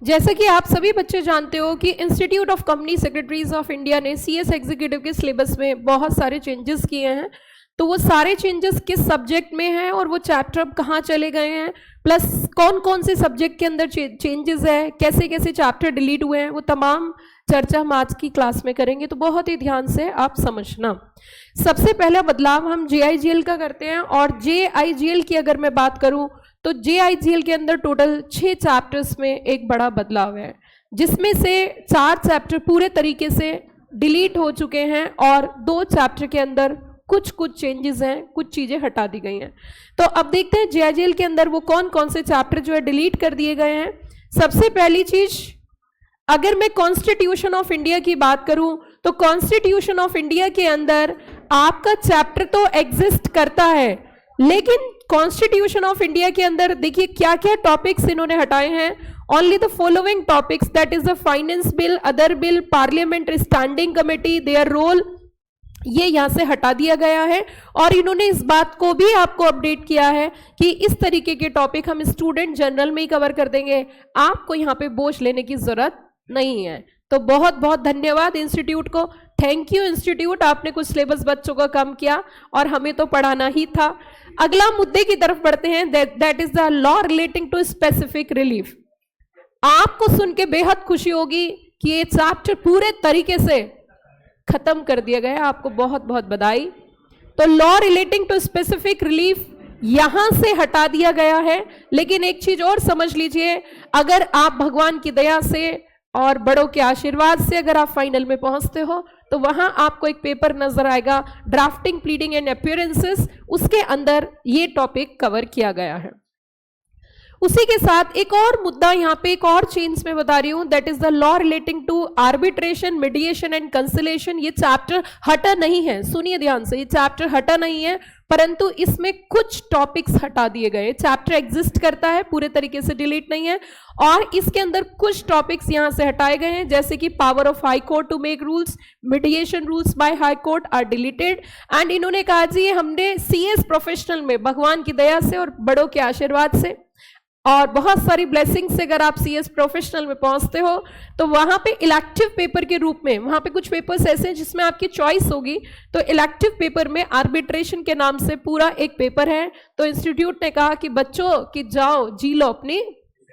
जैसा कि आप सभी बच्चे जानते हो कि institute of company secretaries of India ने सीएस एग्जीक्यूटिव के सिलेबस में बहुत सारे चेंजेस किए हैं। तो वो सारे चेंजेस किस सब्जेक्ट में हैं और वो चैप्टर अब कहाँ चले गए हैं, प्लस कौन कौन से सब्जेक्ट के अंदर चेंजेस है, कैसे कैसे चैप्टर डिलीट हुए हैं, वो तमाम चर्चा हम आज की क्लास में करेंगे। तो बहुत ही ध्यान से आप समझना। सबसे पहला बदलाव हम JIGL का करते हैं, और JIGL की अगर मैं बात करूं तो JIGL के अंदर टोटल 6 चैप्टर्स में एक बड़ा बदलाव है, जिसमें से 4 चैप्टर पूरे तरीके से डिलीट हो चुके हैं और 2 चैप्टर के अंदर कुछ चेंजेस हैं, कुछ चीजें हटा दी गई हैं। तो अब देखते हैं JIGL के अंदर वो कौन कौन से चैप्टर जो है डिलीट कर दिए गए हैं। सबसे पहली चीज, अगर मैं कॉन्स्टिट्यूशन ऑफ इंडिया की बात करूं तो कॉन्स्टिट्यूशन ऑफ इंडिया के अंदर आपका चैप्टर तो एग्जिस्ट करता है, लेकिन कॉन्स्टिट्यूशन ऑफ इंडिया के अंदर देखिए क्या क्या टॉपिक्स इन्होंने हटाए हैं। Only the following topics, that is the finance bill, other bill, parliamentary standing committee, their role, ये यहां से हटा दिया गया है। और इन्होंने इस बात को भी आपको अपडेट किया है कि इस तरीके के टॉपिक हम स्टूडेंट जनरल में ही कवर कर देंगे, आपको यहां पे बोझ लेने की जरूरत नहीं है। तो बहुत बहुत धन्यवाद इंस्टीट्यूट को, थैंक यू इंस्टीट्यूट, आपने कुछ सिलेबस बच्चों का कम किया और हमें तो पढ़ाना ही था। अगला मुद्दे की तरफ बढ़ते हैं, that is the law relating to specific relief. आपको सुन के बेहद खुशी होगी कि ये चैप्टर पूरे तरीके से खत्म कर दिया गया है, आपको बहुत बहुत बधाई। तो law relating to specific relief यहां से हटा दिया गया है, लेकिन एक चीज और समझ लीजिए, अगर आप भगवान की दया से और बड़ों के आशीर्वाद से अगर आप फाइनल में पहुंचते हो तो वहां आपको एक पेपर नजर आएगा, ड्राफ्टिंग, प्लीडिंग एंड अपीयरेंसेस, उसके अंदर ये टॉपिक कवर किया गया है। उसी के साथ एक और मुद्दा यहाँ पे एक और चेंज में बता रही हूं, that is the law relating to arbitration, mediation and conciliation. ये चैप्टर हटा नहीं है, सुनिए ध्यान से, ये चैप्टर हटा नहीं है, परंतु इसमें कुछ टॉपिक्स हटा दिए गए। चैप्टर एग्जिस्ट करता है, पूरे तरीके से डिलीट नहीं है, और इसके अंदर कुछ टॉपिक्स यहां से हटाए गए हैं, जैसे कि power of high court to make rules, mediation rules by high court are deleted. And इन्होंने कहा जी हमने CS प्रोफेशनल में भगवान की दया से और बड़ों के आशीर्वाद से और बहुत सारी ब्लेसिंग से अगर आप CS प्रोफेशनल में पहुंचते हो तो वहां पे इलेक्टिव पेपर के रूप में, वहां पे कुछ पेपर्स ऐसे हैं जिसमें आपकी चॉइस होगी, तो इलेक्टिव पेपर में आर्बिट्रेशन के नाम से पूरा एक पेपर है। तो इंस्टीट्यूट ने कहा कि बच्चों कि जाओ जी लो अपनी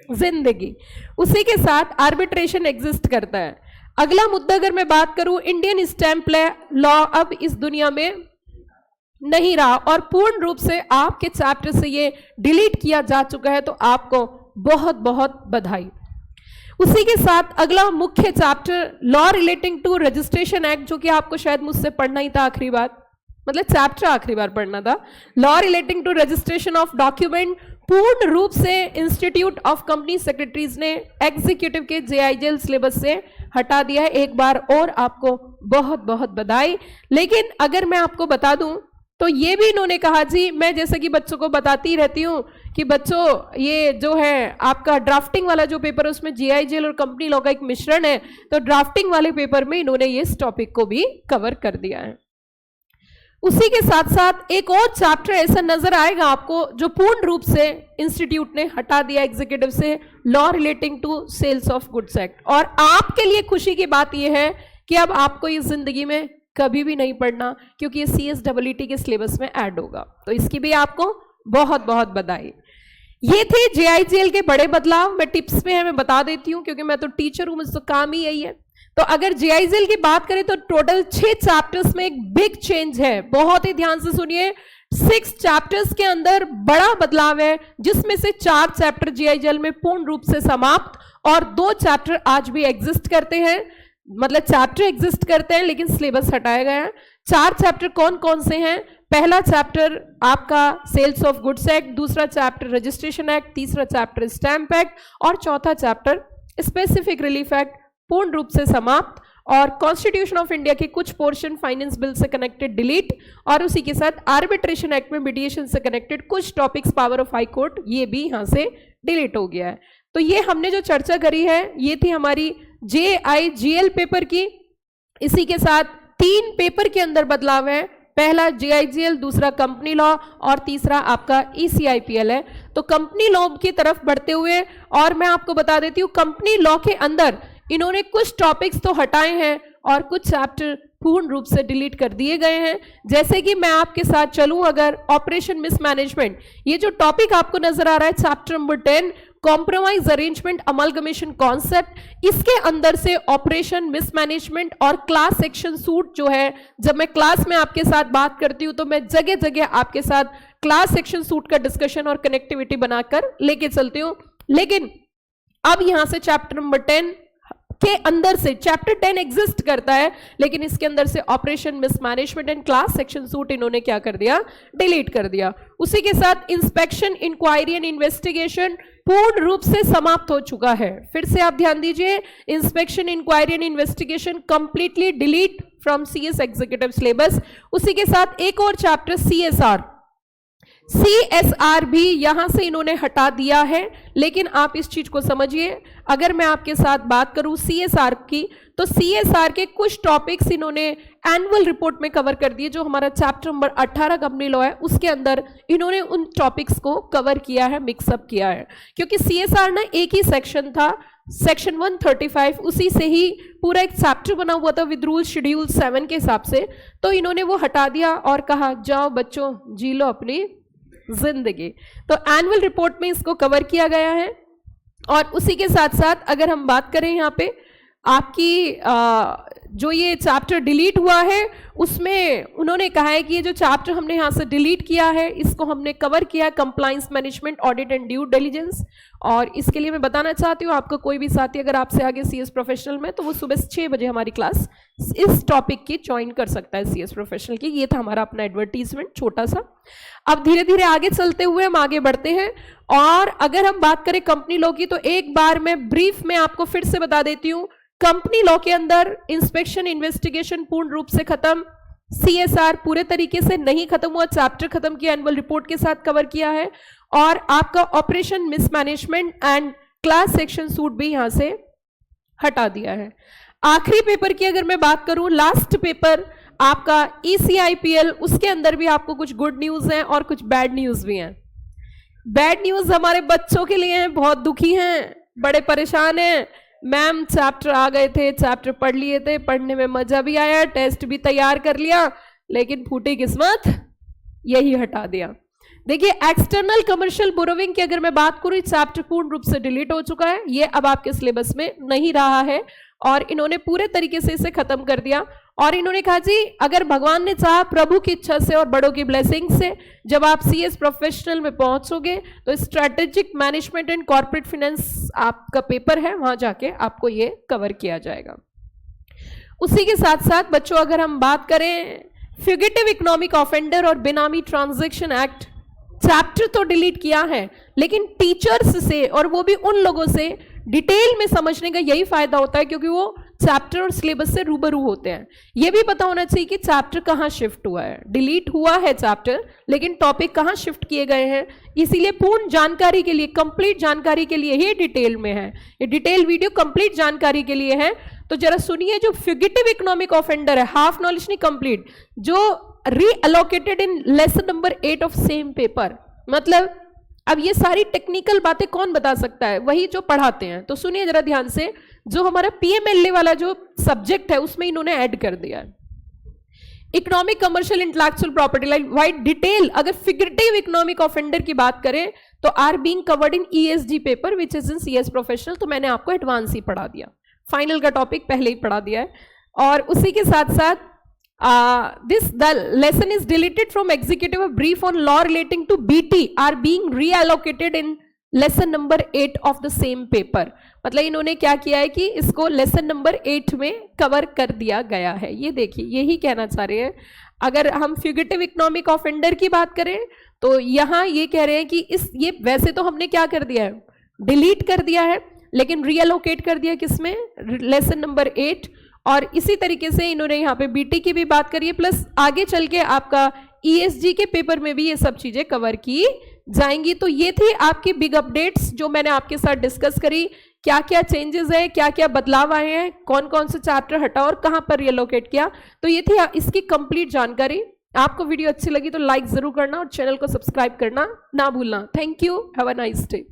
जिंदगी। उसी के साथ आर्बिट्रेशन एग्जिस्ट करता है। अगला मुद्दा अगर मैं बात करूं, इंडियन स्टैंप लॉ अब इस दुनिया में नहीं रहा और पूर्ण रूप से आपके चैप्टर से ये डिलीट किया जा चुका है, तो आपको बहुत बहुत बधाई। उसी के साथ अगला मुख्य chapter law relating to registration act, जो कि आपको शायद मुझसे पढ़ना ही था आखिरी बार, मतलब चैप्टर आखिरी बार पढ़ना था। Law relating to registration of document पूर्ण रूप से इंस्टीट्यूट ऑफ कंपनी सेक्रेटरीज ने एग्जीक्यूटिव के JIGL सिलेबस से हटा दिया है। एक बार और आपको बहुत बहुत बधाई। लेकिन अगर मैं आपको बता दूं तो ये भी इन्होंने कहा जी, मैं जैसे कि बच्चों को बताती रहती हूँ कि बच्चों ये जो है आपका ड्राफ्टिंग वाला जो पेपर है उसमें JIGL और कंपनी लॉ का एक मिश्रण है, तो ड्राफ्टिंग वाले पेपर में इन्होंने ये इस टॉपिक को भी कवर कर दिया है। उसी के साथ साथ एक और चैप्टर ऐसा नजर आएगा आपको जो पूर्ण रूप से इंस्टीट्यूट ने हटा दिया एग्जीक्यूटिव से, law relating to sales of goods act. और आपके लिए खुशी की बात यह है कि अब आपको इस जिंदगी में कभी भी नहीं पढ़ना, क्योंकि ये CSEET के सिलेबस में ऐड होगा, तो इसकी भी आपको बहुत बहुत बधाई। ये थे JIGL के बड़े बदलाव। मैं टिप्स में है मैं बता देती हूँ, क्योंकि मैं तो टीचर हूं, मुझे तो काम ही यही है। तो अगर JIGL की बात करें तो टोटल 6 चैप्टर्स में एक बिग चेंज है, बहुत ही ध्यान से सुनिए। 6 चैप्टर्स के अंदर बड़ा बदलाव है, जिसमें से 4 चैप्टर JIGL में पूर्ण रूप से समाप्त और 2 चैप्टर आज भी एग्जिस्ट करते हैं, मतलब चैप्टर एग्जिस्ट करते हैं लेकिन सिलेबस हटाया गया है। 4 चैप्टर कौन कौन से हैं? पहला चैप्टर आपका सेल्स ऑफ गुड्स एक्ट, दूसरा चैप्टर रजिस्ट्रेशन एक्ट, तीसरा चैप्टर स्टैंप एक्ट और चौथा चैप्टर स्पेसिफिक रिलीफ एक्ट पूर्ण रूप से समाप्त। और कॉन्स्टिट्यूशन ऑफ इंडिया के कुछ पोर्शन फाइनेंस बिल से कनेक्टेड डिलीट, और उसी के साथ आर्बिट्रेशन एक्ट में मीडिएशन से कनेक्टेड कुछ topics, power of high court, ये भी यहां से डिलीट हो गया है। तो ये हमने जो चर्चा करी है ये थी हमारी JIGL पेपर की। इसी के साथ 3 पेपर के अंदर बदलाव है। पहला जीआईजीएल, दूसरा कंपनी लॉ और तीसरा आपका ईसीआईपीएल है। तो कंपनी लॉ की तरफ बढ़ते हुए, और मैं आपको बता देती हूँ कंपनी लॉ के अंदर इन्होंने कुछ टॉपिक्स तो हटाए हैं और कुछ चैप्टर पूर्ण रूप से डिलीट कर दिए गए हैं। जैसे कि मैं आपके साथ चलूं, अगर ऑपरेशन मिसमैनेजमेंट, ये जो टॉपिक आपको नजर आ रहा है chapter number 10 compromise arrangement amalgamation concept, इसके अंदर से ऑपरेशन मिसमैनेजमेंट और क्लास एक्शन सूट जो है, जब मैं क्लास में आपके साथ बात करती हूं तो मैं जगह जगह आपके साथ क्लास एक्शन सूट का डिस्कशन और कनेक्टिविटी बनाकर लेके चलती हूं। लेकिन अब यहां से चैप्टर नंबर 10 के अंदर से, चैप्टर 10 एग्जिस्ट करता है लेकिन इसके अंदर से operation mismanagement and class section suit इन्होंने क्या कर दिया, डिलीट कर दिया। उसी के साथ इंस्पेक्शन, इंक्वायरी एंड इन्वेस्टिगेशन पूर्ण रूप से समाप्त हो चुका है। फिर से आप ध्यान दीजिए, inspection, inquiry and investigation completely delete from CS executive syllabus. उसी के साथ एक और चैप्टर सीएसआर भी यहां से इन्होंने हटा दिया है। लेकिन आप इस चीज को समझिए, अगर मैं आपके साथ बात करूं सीएसआर की, तो सीएसआर के कुछ टॉपिक्स इन्होंने एनुअल रिपोर्ट में कवर कर दिए। जो हमारा चैप्टर नंबर 18 कंपनी लॉ है उसके अंदर इन्होंने उन टॉपिक्स को कवर किया है, मिक्सअप किया है। क्योंकि सीएसआर ना एक ही सेक्शन था, सेक्शन 135, उसी से ही पूरा एक चैप्टर बना हुआ था विद रूल शेड्यूल 7 के हिसाब से। तो इन्होंने वो हटा दिया और कहा जाओ बच्चों जी लो अपनी जिंदगी। तो एनुअल रिपोर्ट में इसको कवर किया गया है। और उसी के साथ साथ अगर हम बात करें यहाँ पे आपकी जो ये चैप्टर डिलीट हुआ है उसमें उन्होंने कहा है कि ये जो चैप्टर हमने यहाँ से डिलीट किया है इसको हमने कवर किया है compliance management, audit and due diligence. और इसके लिए मैं बताना चाहती हूँ आपको, कोई भी साथी अगर आपसे आगे सीएस प्रोफेशनल में, तो वो सुबह 6 बजे हमारी क्लास इस टॉपिक की ज्वाइन कर सकता है सीएस प्रोफेशनल की। ये था हमारा अपना एडवर्टीजमेंट छोटा सा। अब धीरे धीरे आगे चलते हुए हम आगे बढ़ते हैं। और अगर हम बात करें कंपनी लॉ की, तो एक बार मैं ब्रीफ में आपको फिर से बता देती हूँ, कंपनी लॉ के अंदर इंस्पेक्शन इन्वेस्टिगेशन पूर्ण रूप से खत्म, सीएसआर पूरे तरीके से नहीं खत्म हुआ, चैप्टर खत्म किया, एनुअल रिपोर्ट के साथ कवर किया है, और आपका operation mismanagement and class section suit भी यहां से हटा दिया है। आखिरी पेपर की अगर मैं बात करूं, लास्ट पेपर आपका ईसीआईपीएल, उसके अंदर भी आपको कुछ गुड न्यूज हैं और कुछ बैड न्यूज भी हैं। बैड न्यूज हमारे बच्चों के लिए हैं, बहुत दुखी हैं, बड़े परेशान हैं। मैम चैप्टर आ गए थे, चैप्टर पढ़ लिए थे, पढ़ने में मजा भी आया, टेस्ट भी तैयार कर लिया, लेकिन फूटी किस्मत यही हटा दिया। देखिए एक्सटर्नल कमर्शियल बोरोविंग की अगर मैं बात करूं, चैप्टर पूर्ण रूप से डिलीट हो चुका है, ये अब आपके सिलेबस में नहीं रहा है और इन्होंने पूरे तरीके से इसे खत्म कर दिया। और इन्होंने कहा जी अगर भगवान ने चाहा, प्रभु की इच्छा से और बड़ों की ब्लेसिंग से जब आप सीएस प्रोफेशनल में पहुंचोगे तो strategic management and corporate finance आपका पेपर है, वहां जाके आपको ये कवर किया जाएगा। उसी के साथ साथ बच्चों अगर हम बात करें फ्यूगिटिव इकोनॉमिक ऑफेंडर और बेनामी ट्रांजैक्शन एक्ट, चैप्टर तो डिलीट किया है लेकिन टीचर्स से और वो भी उन लोगों से डिटेल में समझने का यही फायदा होता है क्योंकि वो चैप्टर और सिलेबस से रूबरू होते हैं। ये भी पता होना चाहिए कि चैप्टर कहाँ शिफ्ट हुआ है, डिलीट हुआ है चैप्टर लेकिन टॉपिक कहाँ शिफ्ट किए गए हैं। इसीलिए पूर्ण जानकारी के लिए, कंप्लीट जानकारी के लिए ही डिटेल में है, ये डिटेल वीडियो कंप्लीट जानकारी के लिए है। तो जरा सुनिए, जो फ्यूगिटिव इकोनॉमिक ऑफेंडर है, हाफ नॉलेज नहीं कंप्लीट, जो reallocated in lesson number 8 of same paper, मतलब अब ये सारी टेक्निकल बातें कौन बता सकता है, वही जो पढ़ाते हैं। तो सुनिए जरा ध्यान से, जो हमारा पीएमएलए वाला जो सब्जेक्ट है उसमें इन्होंने ऐड कर दिया है economic commercial intellectual property like wide detail. अगर फिगरेटिव इकोनॉमिक ऑफेंडर की बात करें तो are being covered in ESG paper which is in CS professional. तो मैंने आपको एडवांस ही पढ़ा दिया, फाइनल का टॉपिक पहले ही पढ़ा दिया है। और उसी के साथ साथ the lesson is deleted from executive. A brief on law relating to BT are being reallocated in lesson number 8 of the same paper. मतलब इन्होंने क्या किया है कि इसको लेसन नंबर 8 में कवर कर दिया गया है। ये देखिए, यही कहना चाह रहे हैं। अगर हम फ्यूगिटिव इकोनॉमिक ऑफेंडर की बात करें तो यहाँ ये कह रहे हैं कि ये वैसे तो हमने क्या कर दिया है, डिलीट कर दिया है, लेकिन रीअलोकेट कर दिया किसमें, लेसन नंबर 8। और इसी तरीके से इन्होंने यहाँ पे बीटी की भी बात करी है, प्लस आगे चल के आपका ईएसजी के पेपर में भी ये सब चीजें कवर की जाएंगी। तो ये थी आपकी बिग अपडेट्स जो मैंने आपके साथ डिस्कस करी, क्या क्या चेंजेस है, क्या क्या बदलाव आए हैं, कौन कौन से चैप्टर हटा और कहाँ पर रिलोकेट किया। तो ये थी इसकी कंप्लीट जानकारी। आपको वीडियो अच्छी लगी तो लाइक जरूर करना और चैनल को सब्सक्राइब करना ना भूलना। Thank you, have a nice day.